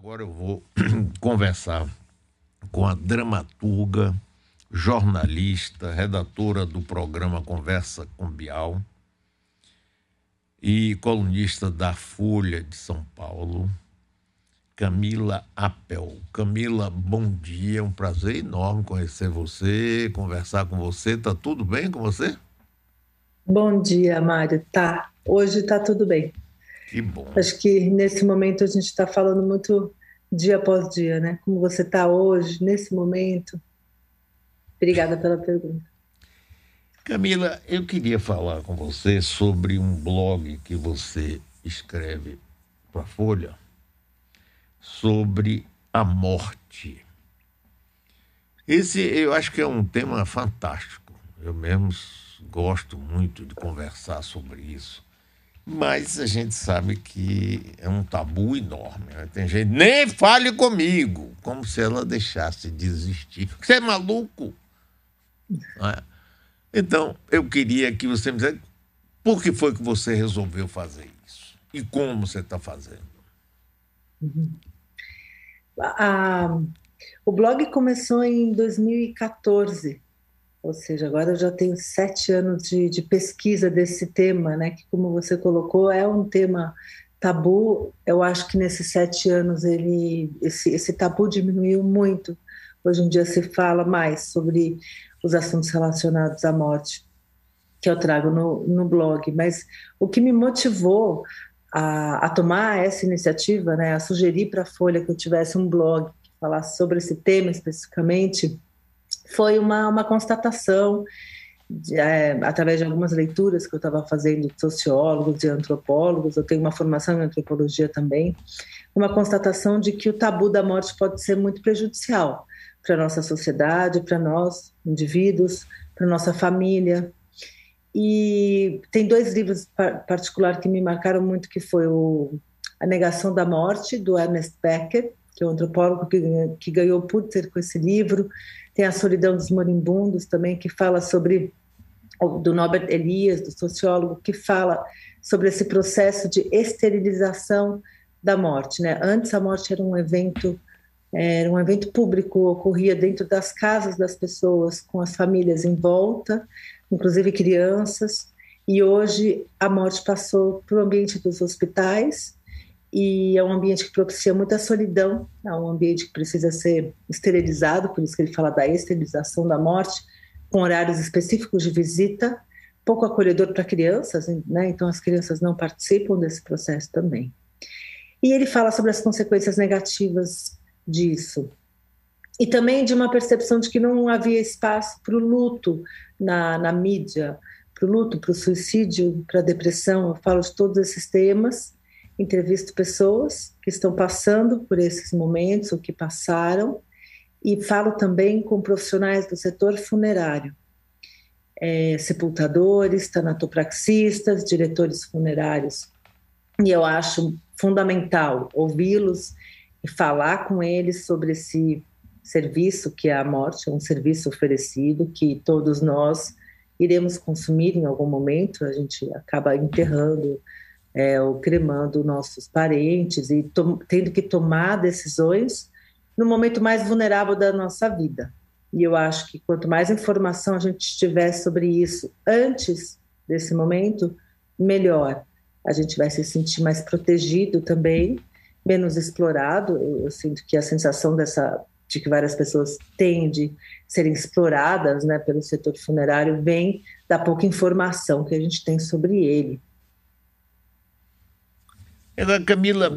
Agora eu vou conversar com a dramaturga, jornalista, redatora do programa Conversa com Bial e colunista da Folha de São Paulo, Camila Apel. Camila, bom dia, é um prazer enorme conhecer você, conversar com você. Tá tudo bem com você? Bom dia, Mário. Hoje tá tudo bem. Que bom. Acho que nesse momento a gente está falando muito dia após dia, né? Como você está hoje, nesse momento. Obrigada pela pergunta. Camila, eu queria falar com você sobre um blog que você escreve para a Folha sobre a morte. Esse eu acho que é um tema fantástico. Eu mesmo gosto muito de conversar sobre isso. Mas a gente sabe que é um tabu enorme, né? Tem gente, nem fale comigo, como se ela deixasse de existir. Você é maluco? Não é? Então, eu queria que você me dissesse por que foi que você resolveu fazer isso e como você está fazendo. O blog começou em 2014, ou seja, agora eu já tenho 7 anos de pesquisa desse tema, né? Que, como você colocou, é um tema tabu. Eu acho que nesses 7 anos esse tabu diminuiu muito. Hoje em dia se fala mais sobre os assuntos relacionados à morte, que eu trago no blog. Mas o que me motivou a tomar essa iniciativa, né, a sugerir para a Folha que eu tivesse um blog que falasse sobre esse tema especificamente, foi uma constatação, através de algumas leituras que eu estava fazendo de sociólogos e antropólogos. Eu tenho uma formação em antropologia também, uma constatação de que o tabu da morte pode ser muito prejudicial para a nossa sociedade, para nós, indivíduos, para a nossa família. E tem 2 livros particulares que me marcaram muito, que foi A Negação da Morte, do Ernest Becker, que é um antropólogo que ganhou o Pulitzer com esse livro. Tem A Solidão dos Moribundos também, que fala sobre, do Norbert Elias, do sociólogo, que fala sobre esse processo de esterilização da morte, né? Antes a morte era um evento público, ocorria dentro das casas das pessoas, com as famílias em volta, inclusive crianças, e hoje a morte passou para o ambiente dos hospitais, e é um ambiente que propicia muita solidão, é um ambiente que precisa ser esterilizado, por isso que ele fala da esterilização da morte, com horários específicos de visita, pouco acolhedor para crianças, né? Então as crianças não participam desse processo também. E ele fala sobre as consequências negativas disso, e também de uma percepção de que não havia espaço para o luto na mídia, para o luto, para o suicídio, para a depressão. Eu falo de todos esses temas, entrevisto pessoas que estão passando por esses momentos, ou que passaram, e falo também com profissionais do setor funerário, sepultadores, tanatopraxistas, diretores funerários, e eu acho fundamental ouvi-los e falar com eles sobre esse serviço que é a morte, é um serviço oferecido que todos nós iremos consumir em algum momento. A gente acaba enterrando ou cremando nossos parentes e tendo que tomar decisões no momento mais vulnerável da nossa vida. E eu acho que quanto mais informação a gente tiver sobre isso antes desse momento, melhor. A gente vai se sentir mais protegido também, menos explorado. Eu sinto que a sensação de que várias pessoas têm de serem exploradas, né, pelo setor funerário vem da pouca informação que a gente tem sobre ele. Camila,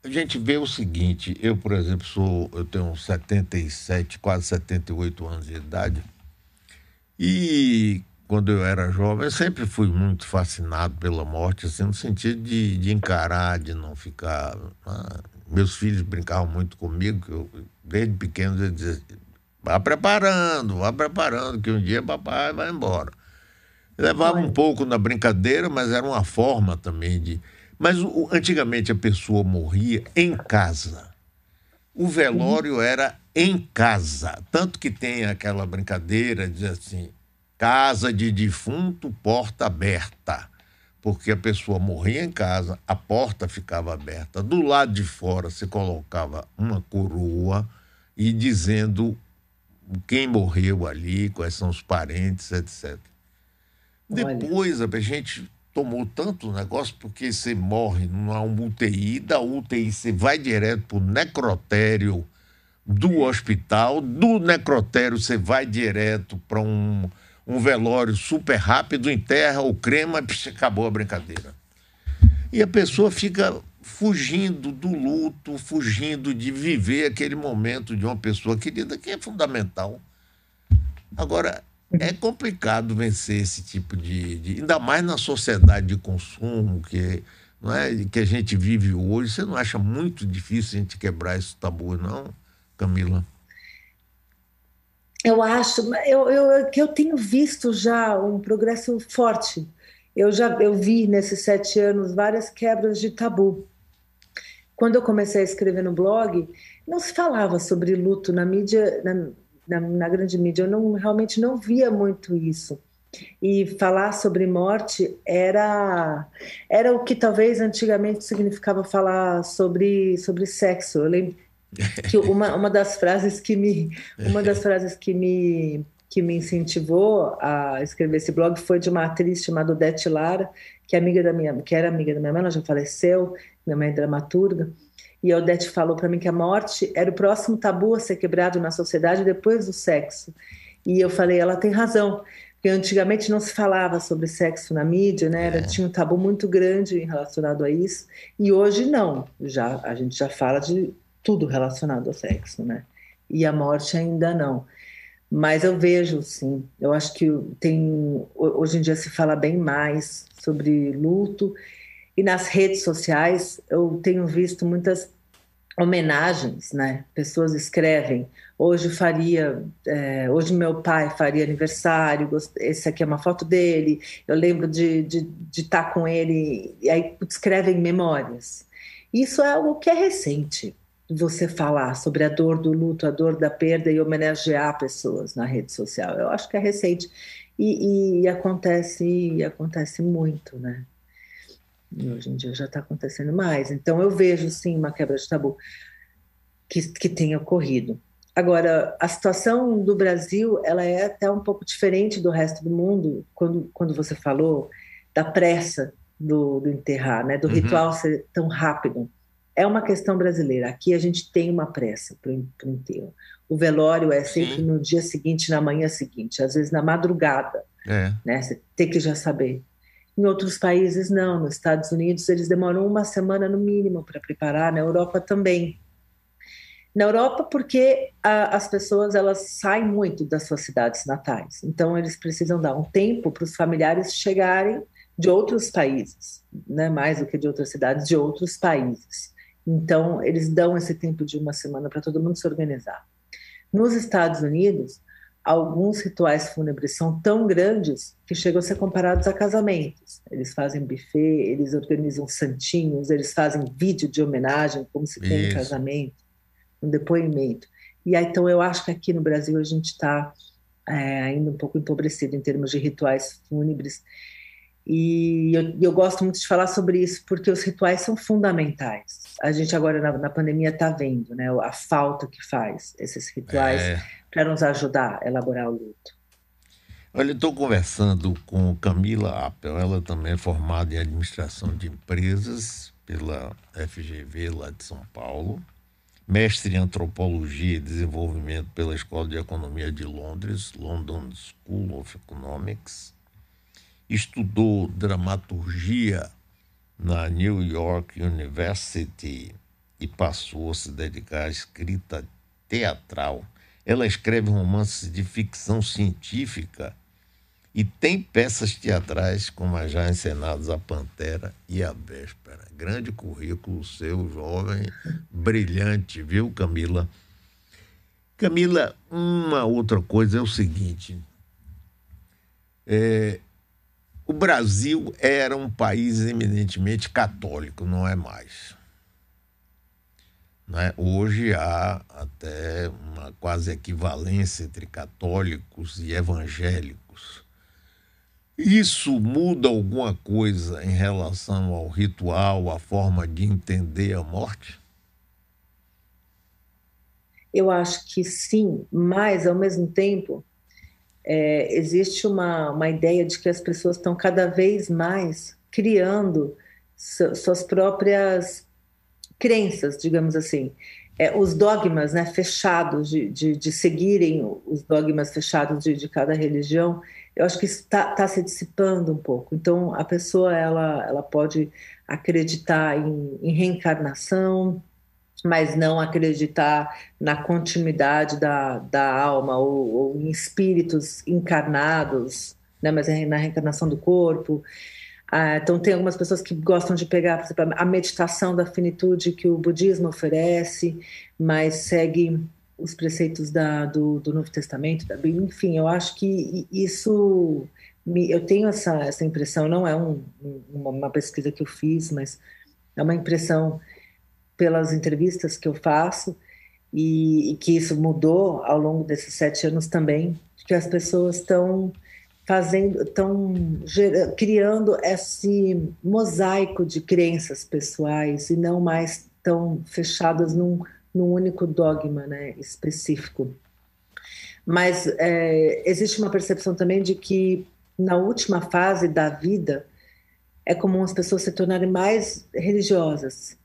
a gente vê o seguinte, eu, por exemplo, eu tenho 77, quase 78 anos de idade, e quando eu era jovem, eu sempre fui muito fascinado pela morte, assim, no sentido de encarar, de não ficar... Meus filhos brincavam muito comigo, que eu, desde pequeno, eles diziam, vá preparando, que um dia papai vai embora. Levava um pouco na brincadeira, mas era uma forma também de... Mas antigamente a pessoa morria em casa. O velório era em casa. Tanto que tem aquela brincadeira, diz assim, casa de defunto, porta aberta. porque a pessoa morria em casa, a porta ficava aberta, do lado de fora se colocava uma coroa e dizendo quem morreu ali, quais são os parentes, etc. Olha, Depois a gente tomou tanto negócio porque você morre numa UTI, da UTI você vai direto para o necrotério do hospital, do necrotério você vai direto para um velório super rápido, enterra o crema e acabou a brincadeira. E a pessoa fica fugindo do luto, fugindo de viver aquele momento de uma pessoa querida, que é fundamental. Agora, é complicado vencer esse tipo ainda mais na sociedade de consumo não é, que a gente vive hoje. Você não acha muito difícil a gente quebrar esse tabu, não, Camila? eu acho, que eu tenho visto já um progresso forte. Eu vi nesses 7 anos várias quebras de tabu. Quando eu comecei a escrever no blog, não se falava sobre luto na mídia, na grande mídia. Eu realmente não via muito isso. E falar sobre morte era o que talvez antigamente significava falar sobre sexo. Eu lembro que uma das frases que me incentivou a escrever esse blog foi de uma atriz chamada Odete Lara, que era amiga da minha mãe, ela já faleceu, minha mãe é dramaturga, e a Odete falou para mim que a morte era o próximo tabu a ser quebrado na sociedade depois do sexo. E eu falei, ela tem razão, porque antigamente não se falava sobre sexo na mídia, né? Tinha um tabu muito grande relacionado a isso, e hoje não, a gente já fala de tudo relacionado ao sexo, né? E a morte ainda não. Mas eu vejo, sim, eu acho que hoje em dia se fala bem mais sobre luto, e nas redes sociais eu tenho visto muitas homenagens, né? Pessoas escrevem, hoje meu pai faria aniversário, esse aqui é uma foto dele, eu lembro de estar com ele, e aí escrevem memórias. Isso é algo que é recente, você falar sobre a dor do luto, a dor da perda e homenagear pessoas na rede social. Eu acho que é recente e acontece muito, né? E hoje em dia já está acontecendo mais. Então eu vejo sim uma quebra de tabu que tenha ocorrido. Agora, a situação do Brasil, ela é até um pouco diferente do resto do mundo, quando você falou da pressa do enterrar, né, do Uhum. ritual ser tão rápido. É uma questão brasileira. Aqui a gente tem uma pressa para o enterro. O velório é sempre Sim, no dia seguinte, na manhã seguinte, às vezes na madrugada, é. né? Você tem que já saber. Em outros países, não. Nos Estados Unidos, eles demoram uma semana no mínimo para preparar. Na Europa também. Na Europa, porque as pessoas elas saem muito das suas cidades natais, então eles precisam dar um tempo para os familiares chegarem de outros países, né? Mais do que de outras cidades, de outros países. Então eles dão esse tempo de uma semana para todo mundo se organizar. Nos Estados Unidos, alguns rituais fúnebres são tão grandes que chegam a ser comparados a casamentos. Eles fazem buffet, eles organizam santinhos, eles fazem vídeo de homenagem, como se tem em Isso. casamento, um depoimento. E aí, então, eu acho que aqui no Brasil a gente está ainda um pouco empobrecido em termos de rituais fúnebres. E eu gosto muito de falar sobre isso, porque os rituais são fundamentais. A gente agora, na pandemia, está vendo, né, a falta que faz esses rituais É. para nos ajudar a elaborar o luto. Olha, eu estou conversando com Camila Appel, ela também é formada em administração de empresas pela FGV lá de São Paulo, mestre em antropologia e desenvolvimento pela Escola de Economia de Londres, London School of Economics, estudou dramaturgia na New York University e passou a se dedicar à escrita teatral. Ela escreve romances de ficção científica e tem peças teatrais como as já encenadas A Pantera e A Véspera. Grande currículo seu, jovem, brilhante, viu, Camila? Camila, uma outra coisa é o seguinte: o Brasil era um país eminentemente católico, não é mais. Não é? Hoje há até uma quase equivalência entre católicos e evangélicos. Isso muda alguma coisa em relação ao ritual, à forma de entender a morte? Eu acho que sim, mas ao mesmo tempo existe uma ideia de que as pessoas estão cada vez mais criando suas próprias crenças, digamos assim. Os dogmas, né, fechados, de seguirem os dogmas fechados de cada religião, eu acho que isso está se dissipando um pouco. Então, a pessoa ela pode acreditar em reencarnação, mas não acreditar na continuidade da alma ou em espíritos encarnados, né, mas é na reencarnação do corpo. Então, tem algumas pessoas que gostam de pegar, por exemplo, a meditação da finitude que o budismo oferece, mas segue os preceitos do Novo Testamento, da Bíblia. Enfim, eu acho que isso. Eu tenho essa impressão, não é uma pesquisa que eu fiz, mas é uma impressão pelas entrevistas que eu faço, e que isso mudou ao longo desses 7 anos também, que as pessoas criando esse mosaico de crenças pessoais e não mais tão fechadas num único dogma, né, específico. Mas existe uma percepção também de que na última fase da vida é comum as pessoas se tornarem mais religiosas,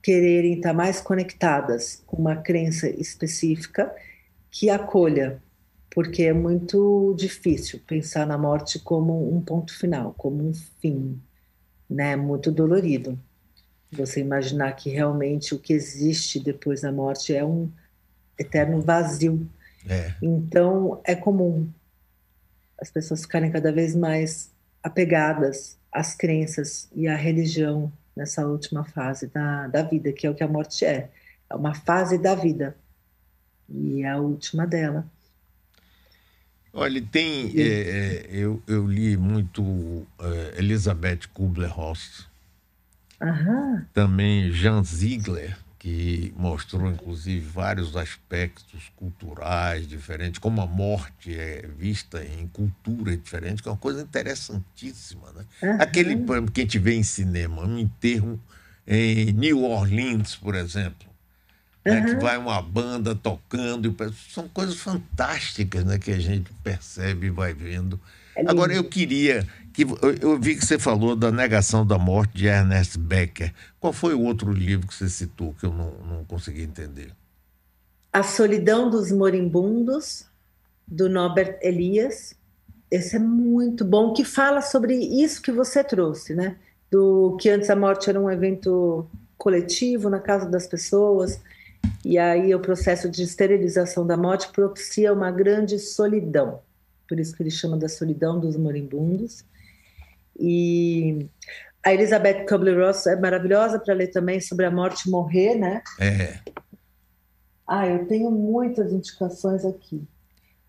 quererem estar mais conectadas com uma crença específica que acolha, porque é muito difícil pensar na morte como um ponto final, como um fim, né? Muito dolorido. Você imaginar que realmente o que existe depois da morte é um eterno vazio. É. Então, é comum as pessoas ficarem cada vez mais apegadas às crenças e à religião nessa última fase da vida, que é o que a morte é. É uma fase da vida e é a última dela. Olha, tem. E, Eu li muito Elizabeth Kubler-Ross, aham, também Jan Ziegler, que mostrou inclusive vários aspectos culturais diferentes, como a morte é vista em cultura diferente, que é uma coisa interessantíssima, né? Aquele, aham, por exemplo, que a gente vê em cinema, um enterro em New Orleans, por exemplo, né, que aham. vai uma banda tocando, são coisas fantásticas, né, que a gente percebe e vai vendo. É Agora, eu lindo. queria que eu vi que você falou da Negação da Morte de Ernest Becker. Qual foi o outro livro que você citou que eu não consegui entender? A Solidão dos Moribundos, do Norbert Elias. Esse é muito bom, que fala sobre isso que você trouxe, né? Do que antes a morte era um evento coletivo na casa das pessoas, e aí o processo de esterilização da morte propicia uma grande solidão. Por isso que ele chama da solidão dos moribundos. E a Elizabeth Kubler-Ross é maravilhosa para ler também sobre a morte e morrer, né? É, Eu tenho muitas indicações aqui.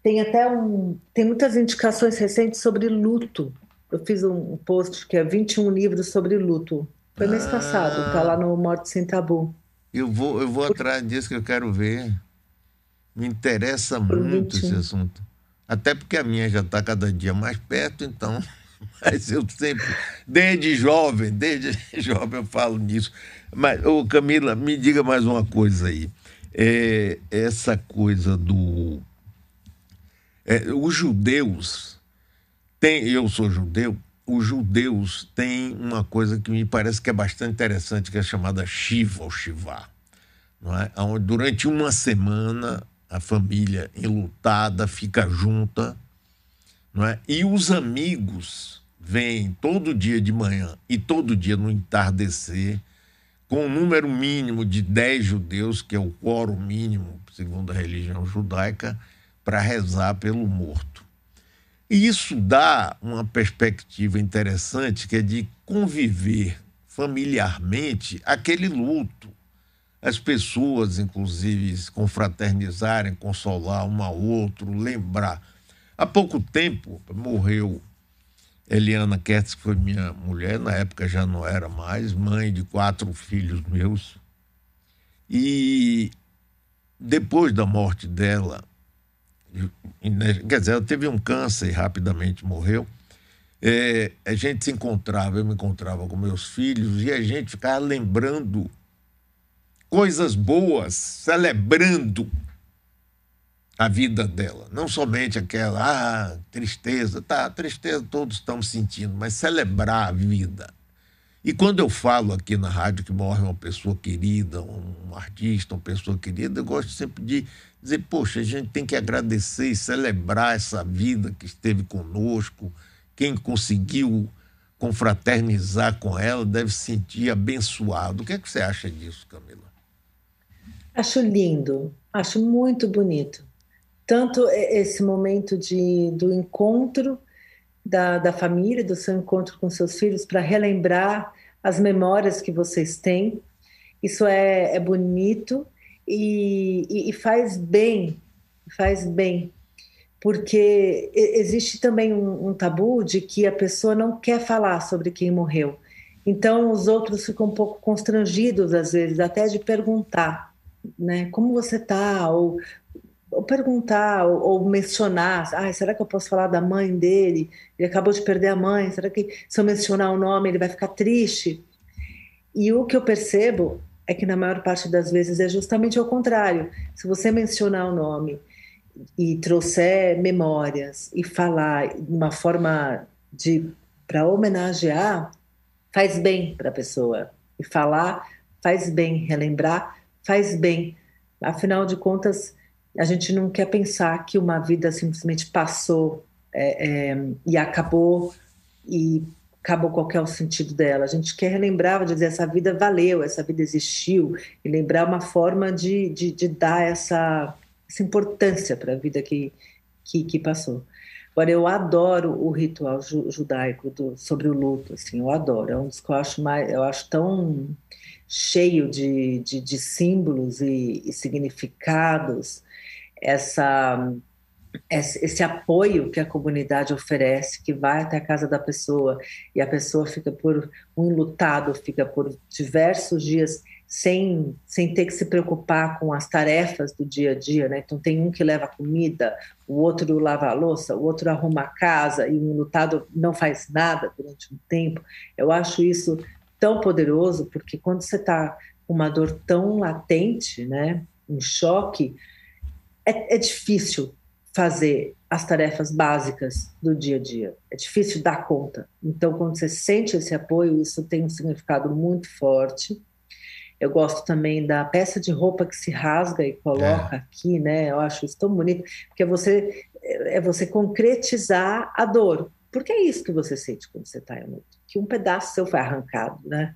Tem muitas indicações recentes sobre luto. Eu fiz um post que é 21 livros sobre luto. Foi mês passado, tá lá ah, no Morte Sem Tabu. eu vou atrás disso que eu quero ver. Me interessa Foram muito esse 21. assunto. Até porque a minha já está cada dia mais perto, então. Mas eu sempre, desde jovem eu falo nisso. Mas, ô Camila, me diga mais uma coisa aí. Essa coisa do. Os judeus têm. Eu sou judeu. Os judeus têm uma coisa que me parece que é bastante interessante, que é chamada Shiva ou Shivá, não é? Onde, durante uma semana a família enlutada fica junta, não é? E os amigos vêm todo dia de manhã e todo dia no entardecer, com um número mínimo de 10 judeus, que é o quórum mínimo, segundo a religião judaica, para rezar pelo morto. E isso dá uma perspectiva interessante, que é de conviver familiarmente aquele luto. As pessoas, inclusive, se confraternizarem, consolar um ao outro, lembrar. Há pouco tempo morreu Eliana Kertz, que foi minha mulher, na época já não era mais, mãe de 4 filhos meus. E depois da morte dela, quer dizer, ela teve um câncer e rapidamente morreu, A gente se encontrava, eu me encontrava com meus filhos e a gente ficava lembrando coisas boas, celebrando a vida dela. Não somente aquela, tristeza, tá, tristeza todos estamos sentindo, mas celebrar a vida. E quando eu falo aqui na rádio que morre uma pessoa querida, um artista, uma pessoa querida, eu gosto sempre de dizer, poxa, a gente tem que agradecer e celebrar essa vida que esteve conosco. Quem conseguiu confraternizar com ela deve se sentir abençoado. O que é que você acha disso, Camila? Acho lindo, acho muito bonito. Tanto esse momento do encontro da família, do seu encontro com seus filhos, para relembrar as memórias que vocês têm. Isso é bonito e faz bem, porque existe também um tabu de que a pessoa não quer falar sobre quem morreu. Então, os outros ficam um pouco constrangidos, às vezes, até de perguntar, né? Como você está? Ou perguntar, ou mencionar, será que eu posso falar da mãe dele? Ele acabou de perder a mãe, será que se eu mencionar o nome ele vai ficar triste? E o que eu percebo é que na maior parte das vezes é justamente ao contrário. Se você mencionar o nome e trouxer memórias e falar de uma forma de para homenagear, faz bem para a pessoa. E falar faz bem, relembrar faz bem. Afinal de contas, a gente não quer pensar que uma vida simplesmente passou e e acabou qualquer o sentido dela. A gente quer relembrar, dizer, essa vida valeu, essa vida existiu, e lembrar uma forma de dar essa importância para a vida que passou. Agora, eu adoro o ritual judaico sobre o luto, assim, eu adoro. É um dos que eu acho tão cheio de símbolos e significados, essa esse apoio que a comunidade oferece, que vai até a casa da pessoa e a pessoa fica um enlutado fica por diversos dias sem ter que se preocupar com as tarefas do dia a dia, né? Então tem um que leva a comida, o outro lava a louça, o outro arruma a casa e o enlutado não faz nada durante um tempo. Eu acho isso tão poderoso, porque quando você está com uma dor tão latente, né, um choque, é difícil fazer as tarefas básicas do dia a dia. É difícil dar conta. Então, quando você sente esse apoio, isso tem um significado muito forte. Eu gosto também da peça de roupa que se rasga e É, coloca aqui, né? Eu acho isso tão bonito, porque é você concretizar a dor. Porque é isso que você sente quando você está em luto, que um pedaço seu foi arrancado, né?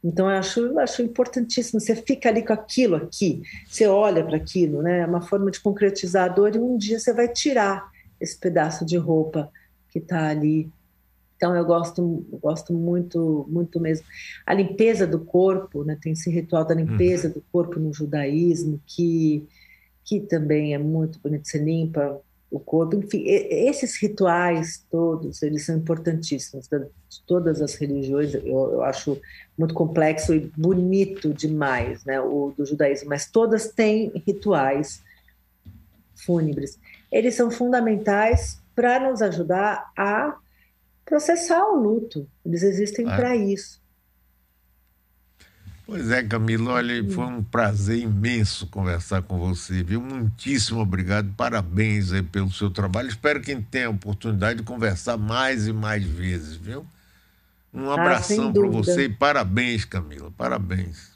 Então, eu acho importantíssimo. Você fica ali com aquilo aqui, você olha para aquilo, né? É uma forma de concretizar a dor e um dia você vai tirar esse pedaço de roupa que está ali. Então, eu gosto muito, muito mesmo. A limpeza do corpo, né? Tem esse ritual da limpeza uhum. do corpo no judaísmo, que também é muito bonito. Você limpa o corpo. Enfim, esses rituais todos, eles são importantíssimos, de todas as religiões. Eu acho muito complexo e bonito demais, né, o do judaísmo, mas todas têm rituais fúnebres. Eles são fundamentais para nos ajudar a processar o luto. Eles existem É. para isso. Pois é, Camila, olha, foi um prazer imenso conversar com você, viu? Muitíssimo obrigado, parabéns aí pelo seu trabalho. Espero que a gente tenha a oportunidade de conversar mais e mais vezes, viu? Um Ah, sem abração para você dúvida. e parabéns, Camila, parabéns.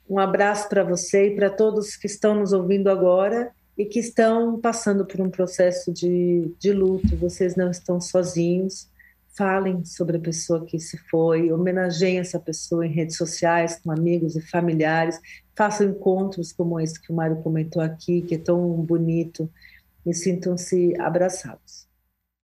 Um abraço para você e para todos que estão nos ouvindo agora e que estão passando por um processo de luto. Vocês não estão sozinhos. Falem sobre a pessoa que se foi, homenageiem essa pessoa em redes sociais, com amigos e familiares. Façam encontros como esse que o Mário comentou aqui, que é tão bonito, e sintam-se abraçados.